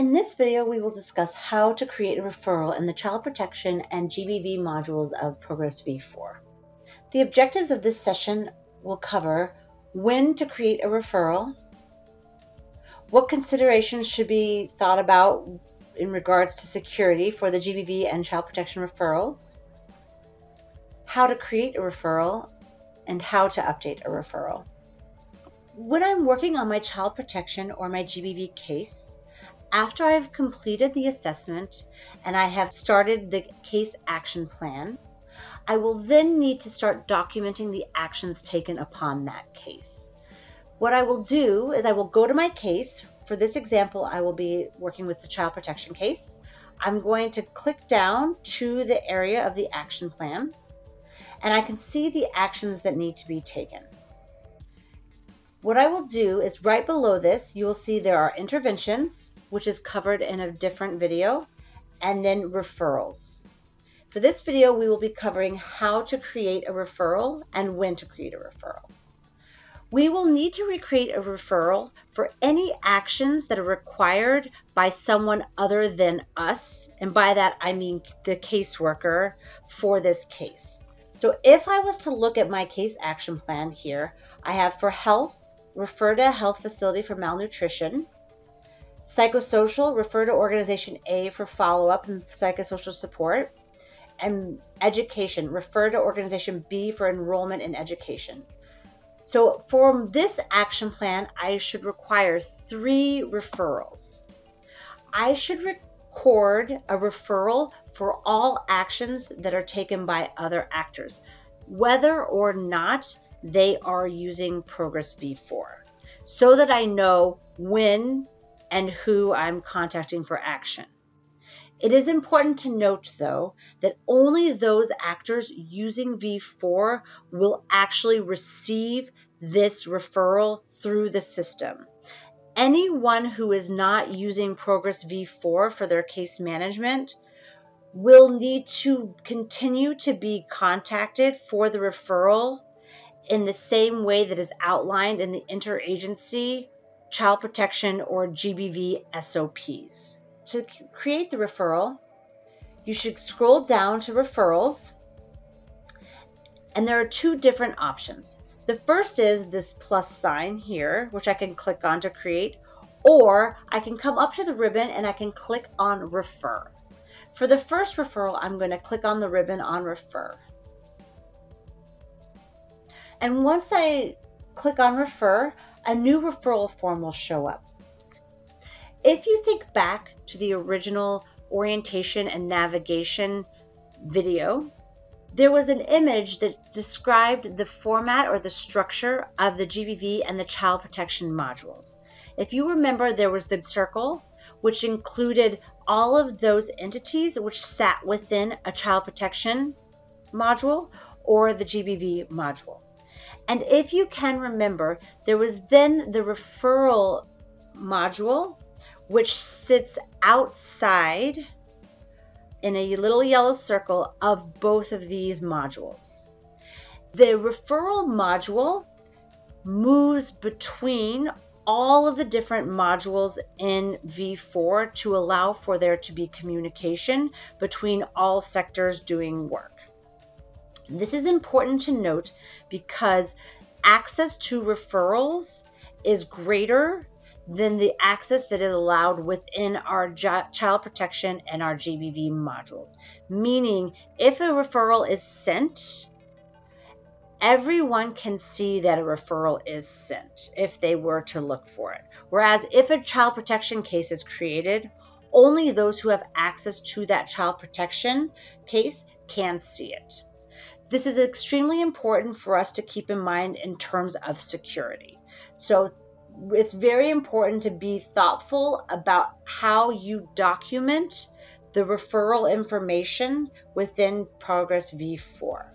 In this video, we will discuss how to create a referral in the Child Protection and GBV modules of Progress V4. The objectives of this session will cover when to create a referral, what considerations should be thought about in regards to security for the GBV and Child Protection referrals, how to create a referral, and how to update a referral. When I'm working on my Child Protection or my GBV case, after I've completed the assessment and I have started the case action plan, I will then need to start documenting the actions taken upon that case. What I will do is I will go to my case. For this example, I will be working with the Child Protection case. I'm going to click down to the area of the action plan, and I can see the actions that need to be taken. What I will do is right below this, you will see there are interventions, which is covered in a different video, and then referrals. For this video, we will be covering how to create a referral and when to create a referral. We will need to recreate a referral for any actions that are required by someone other than us, and by that I mean the caseworker for this case. So if I was to look at my case action plan here, I have for health, refer to a health facility for malnutrition. Psychosocial, refer to organization A for follow-up and psychosocial support. And education, refer to organization B for enrollment in education. So for this action plan, I should require 3 referrals. I should record a referral for all actions that are taken by other actors, whether or not they are using Progress V4, so that I know when and who I'm contacting for action. It is important to note, though, that only those actors using V4 will actually receive this referral through the system. Anyone who is not using Progress V4 for their case management will need to continue to be contacted for the referral in the same way that is outlined in the interagency, Child Protection, or GBV SOPs. To create the referral, you should scroll down to referrals, and there are 2 different options. The first is this plus sign here, which I can click on to create, or I can come up to the ribbon and I can click on refer. For the first referral, I'm going to click on the ribbon on refer. And once I click on refer, a new referral form will show up. If you think back to the original orientation and navigation video, there was an image that described the format or the structure of the GBV and the Child Protection modules. If you remember, there was the circle, which included all of those entities which sat within a Child Protection module or the GBV module. And if you can remember, there was then the referral module, which sits outside in a little yellow circle of both of these modules. The referral module moves between all of the different modules in V4 to allow for there to be communication between all sectors doing work. This is important to note because access to referrals is greater than the access that is allowed within our Child Protection and our GBV modules. Meaning, if a referral is sent, everyone can see that a referral is sent if they were to look for it. Whereas if a Child Protection case is created, only those who have access to that Child Protection case can see it. This is extremely important for us to keep in mind in terms of security. So it's very important to be thoughtful about how you document the referral information within Progress V4.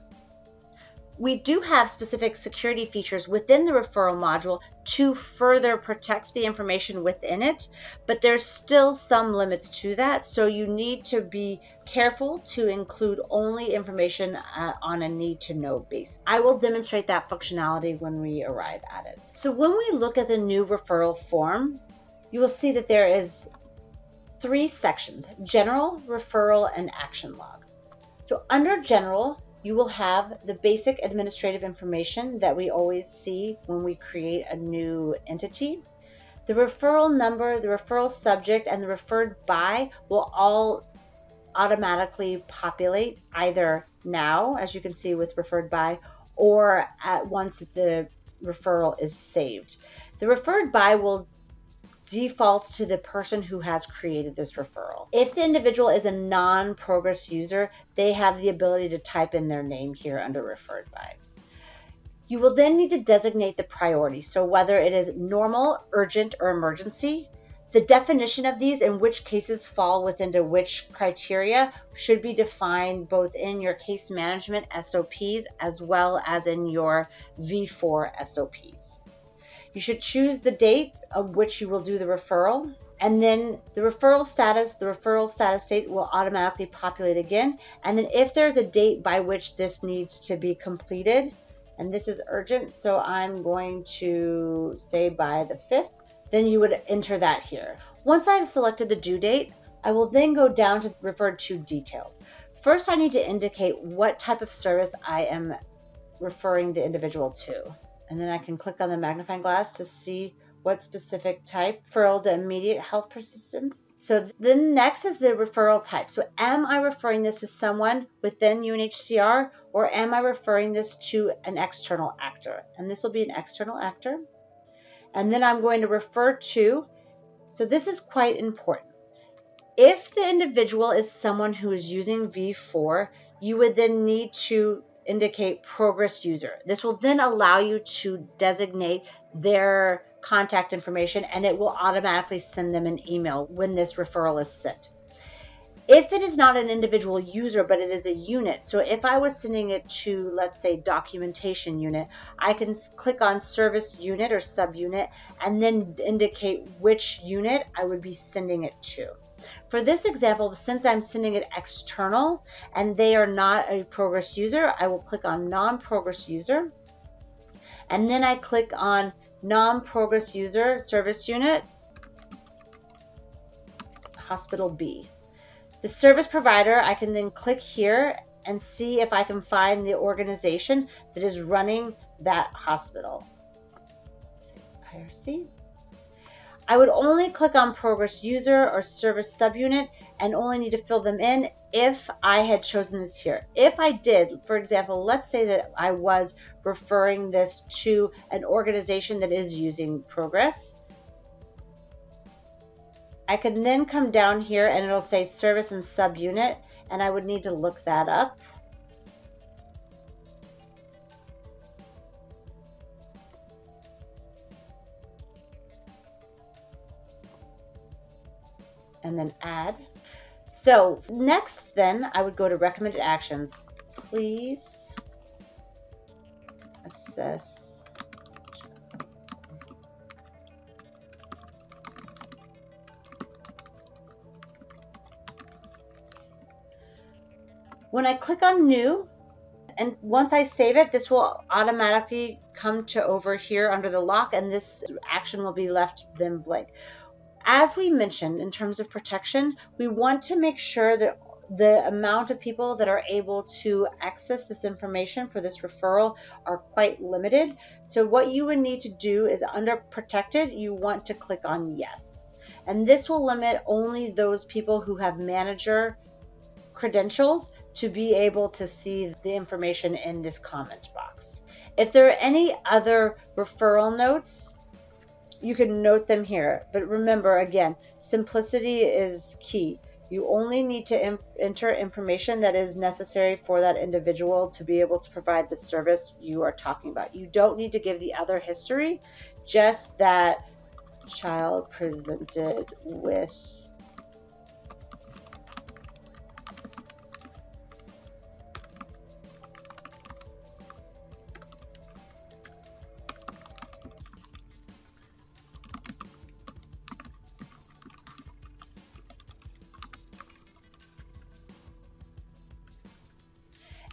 We do have specific security features within the referral module to further protect the information within it, but there's still some limits to that, so you need to be careful to include only information on a need-to-know basis. I will demonstrate that functionality when we arrive at it. So when we look at the new referral form, you will see that there is three sections: general, referral, and action log. So under general, you will have the basic administrative information that we always see when we create a new entity. The referral number, the referral subject, and the referred by will all automatically populate either now, as you can see with referred by, or at once the referral is saved. The referred by will default to the person who has created this referral. If the individual is a non-Progress user, they have the ability to type in their name here under referred by. You will then need to designate the priority, so whether it is normal, urgent, or emergency. The definition of these and which cases fall within which criteria should be defined both in your case management SOPs as well as in your V4 SOPs. You should choose the date of which you will do the referral, and then the referral status date will automatically populate again. And then if there's a date by which this needs to be completed, and this is urgent, so I'm going to say by the 5th, then you would enter that here. Once I've selected the due date, I will then go down to referred to details. First, I need to indicate what type of service I am referring the individual to. And then I can click on the magnifying glass to see what specific type. Referral to immediate health persistence. So then next is the referral type. So am I referring this to someone within UNHCR, or am I referring this to an external actor? And this will be an external actor. And then I'm going to refer to, so this is quite important. If the individual is someone who is using V4, you would then need to indicate Progress user. This will then allow you to designate their contact information, and it will automatically send them an email when this referral is sent. If it is not an individual user, but it is a unit, so if I was sending it to, let's say, documentation unit, I can click on service unit or subunit and then indicate which unit I would be sending it to. For this example, since I'm sending it external and they are not a Progress user, I will click on non-Progress user, and then I click on non-Progress user service unit, hospital B. The service provider, I can then click here and see if I can find the organization that is running that hospital. Say IRC. I would only click on Progress user or service subunit and only need to fill them in if I had chosen this here. If I did, for example, let's say that I was referring this to an organization that is using Progress, I can then come down here and it'll say service and subunit, and I would need to look that up. And then add. So next then I would go to recommended actions. Please assess when I click on new, and once I save it, this will automatically come to over here under the lock, and this action will be left then blank. As we mentioned, in terms of protection, we want to make sure that the amount of people that are able to access this information for this referral are quite limited. So what you would need to do is under protected, you want to click on yes. And this will limit only those people who have manager credentials to be able to see the information in this comment box. If there are any other referral notes, you can note them here. But remember, again, simplicity is key. You only need to enter information that is necessary for that individual to be able to provide the service you are talking about. You don't need to give the other history, just that child presented with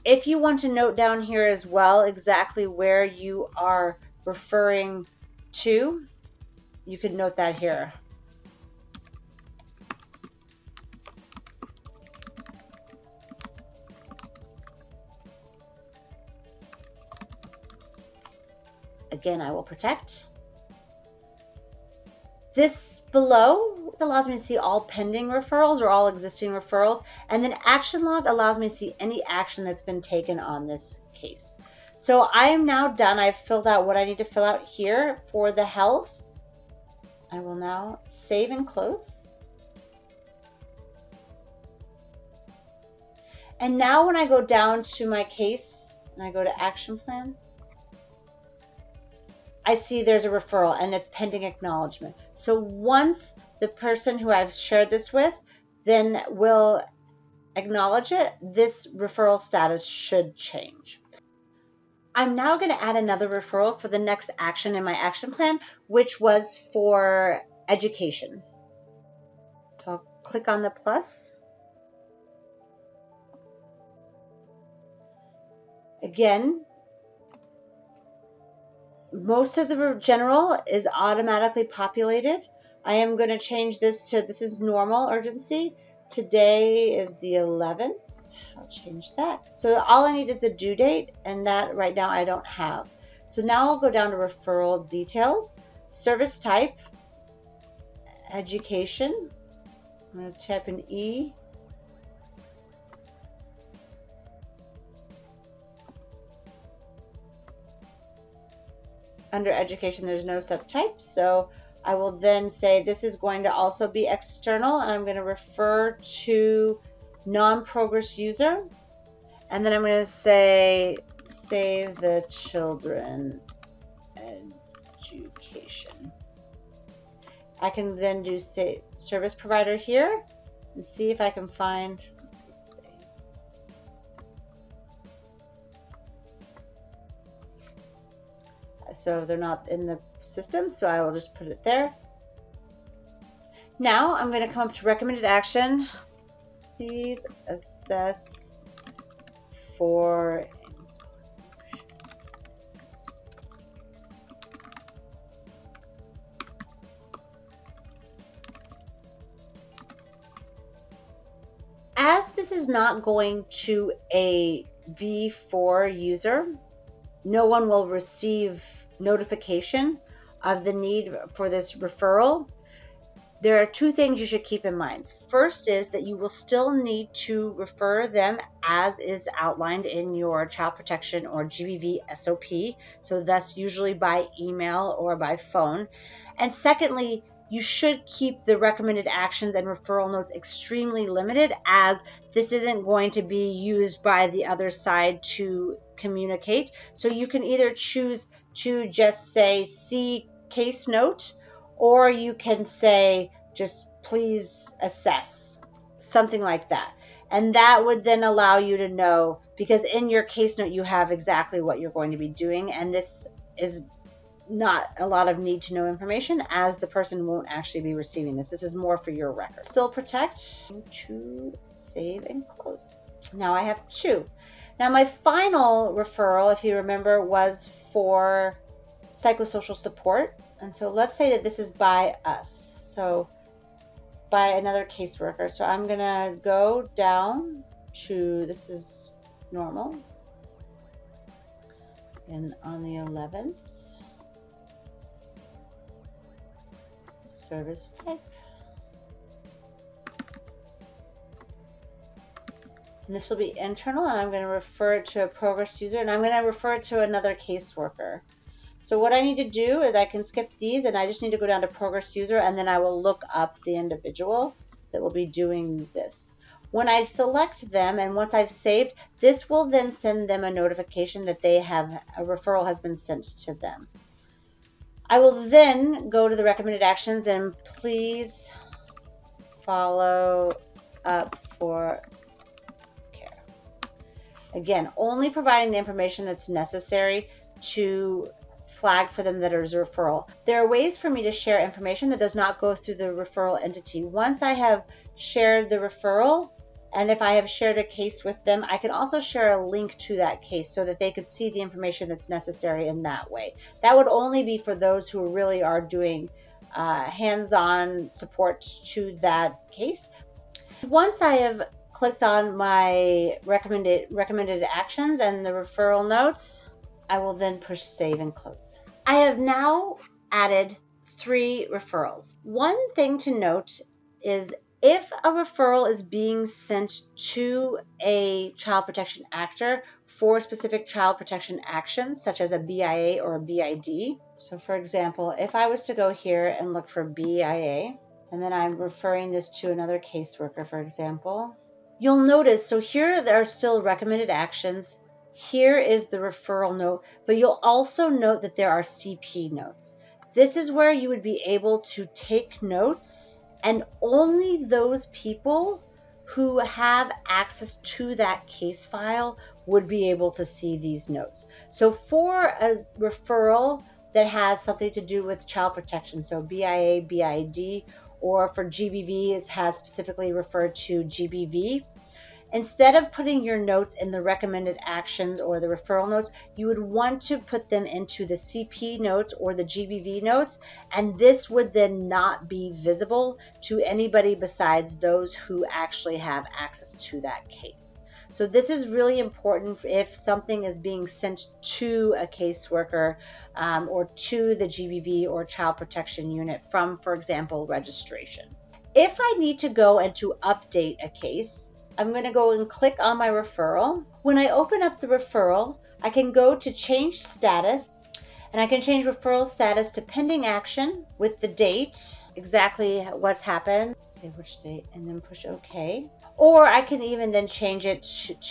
If you want to note down here as well exactly where you are referring to, you can note that here. Again, I will protect. This below allows me to see all pending referrals or all existing referrals. And then action log allows me to see any action that's been taken on this case. So I am now done. I've filled out what I need to fill out here for the health. I will now save and close. And now when I go down to my case and I go to action plan, I see there's a referral and it's pending acknowledgement. So once the person who I've shared this with then will acknowledge it, this referral status should change. I'm now going to add another referral for the next action in my action plan, which was for education. So I'll click on the plus. Again, most of the general is automatically populated. I am going to change this to, this is normal urgency. Today is the 11th. I'll change that. So all I need is the due date, and that right now I don't have. So now I'll go down to referral details, service type, education. I'm going to type in E. Under education, there's no subtype, so I will then say this is going to also be external, and I'm going to refer to non-progress user, and then I'm going to say save the children education. I can then do say service provider here and see if I can find, so they're not in the system, so I will just put it there. Now I'm going to come up to recommended action. Please assess for as this is not going to a V4 user, no one will receive notification of the need for this referral. There are two things you should keep in mind. First is that you will still need to refer them as is outlined in your child protection or GBV SOP. So that's usually by email or by phone. And secondly, you should keep the recommended actions and referral notes extremely limited, as this isn't going to be used by the other side to communicate. So you can either choose to just say see case note, or you can say just please assess, something like that. And that would then allow you to know, because in your case note you have exactly what you're going to be doing, and this is not a lot of need to know information, as the person won't actually be receiving this. This is more for your record. Still protect, to save and close. Now I have two. Now my final referral, if you remember, was for psychosocial support. And so let's say that this is by us. So by another caseworker. So I'm gonna go down to, this is normal. And on the 11th, service type. And this will be internal, and I'm going to refer it to a progress user, and I'm going to refer it to another caseworker. So what I need to do is I can skip these, and I just need to go down to progress user, and then I will look up the individual that will be doing this. When I select them, and once I've saved, this will then send them a notification that they have a referral has been sent to them. I will then go to the recommended actions and please follow up for care. Again, only providing the information that's necessary to flag for them that there's a referral. There are ways for me to share information that does not go through the referral entity. Once I have shared the referral, and if I have shared a case with them, I can also share a link to that case so that they could see the information that's necessary in that way. That would only be for those who really are doing hands-on support to that case. Once I have clicked on my recommended actions and the referral notes, I will then push save and close. I have now added 3 referrals. One thing to note is if a referral is being sent to a child protection actor for specific child protection actions, such as a BIA or a BID. So for example, if I was to go here and look for BIA, and then I'm referring this to another caseworker, for example, you'll notice, so here there are still recommended actions. Here is the referral note, but you'll also note that there are CP notes. This is where you would be able to take notes, and only those people who have access to that case file would be able to see these notes. So for a referral that has something to do with child protection, so BIA, BID, or for GBV, it has specifically referred to GBV. Instead of putting your notes in the recommended actions or the referral notes, you would want to put them into the CP notes or the GBV notes, and this would then not be visible to anybody besides those who actually have access to that case. So this is really important if something is being sent to a caseworker or to the GBV or child protection unit from, for example, registration. If I need to go and to update a case, I'm going to go and click on my referral. When I open up the referral, I can go to change status, and I can change referral status to pending action with the date, exactly what's happened, say which date, and then push OK. Or I can even then change it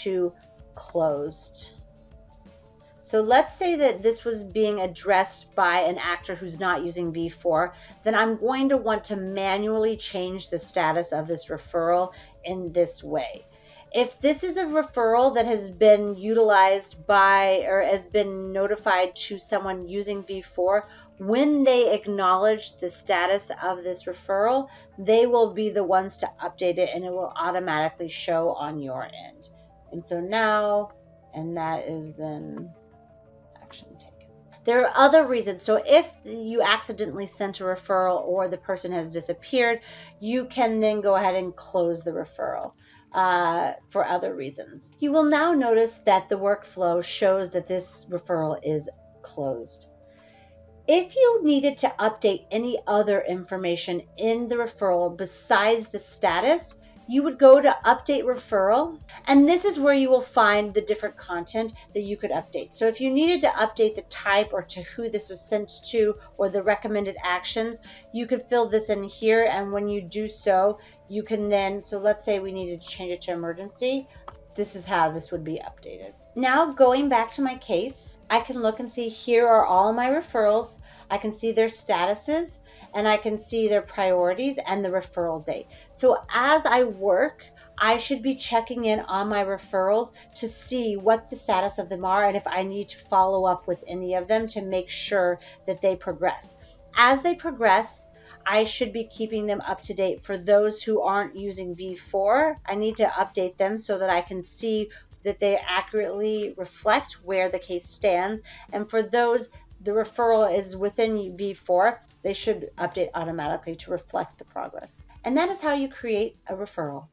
to closed. So let's say that this was being addressed by an actor who's not using V4, then I'm going to want to manually change the status of this referral in this way. If this is a referral that has been utilized by or has been notified to someone using V4, when they acknowledge the status of this referral, they will be the ones to update it, and it will automatically show on your end. And so now, and that is then action taken. There are other reasons. So if you accidentally sent a referral or the person has disappeared, you can then go ahead and close the referral for other reasons. You will now notice that the workflow shows that this referral is closed. If you needed to update any other information in the referral besides the status, you would go to update referral, and this is where you will find the different content that you could update. So if you needed to update the type or to who this was sent to or the recommended actions, you could fill this in here, and when you do so, you can then, so let's say we needed to change it to emergency, this is how this would be updated. Now going back to my case, I can look and see here are all my referrals. I can see their statuses, and I can see their priorities and the referral date. So as I work, I should be checking in on my referrals to see what the status of them are and if I need to follow up with any of them to make sure that they progress. As they progress, I should be keeping them up to date. For those who aren't using V4, I need to update them so that I can see that they accurately reflect where the case stands. And for those the referral is within V4, they should update automatically to reflect the progress. And that is how you create a referral.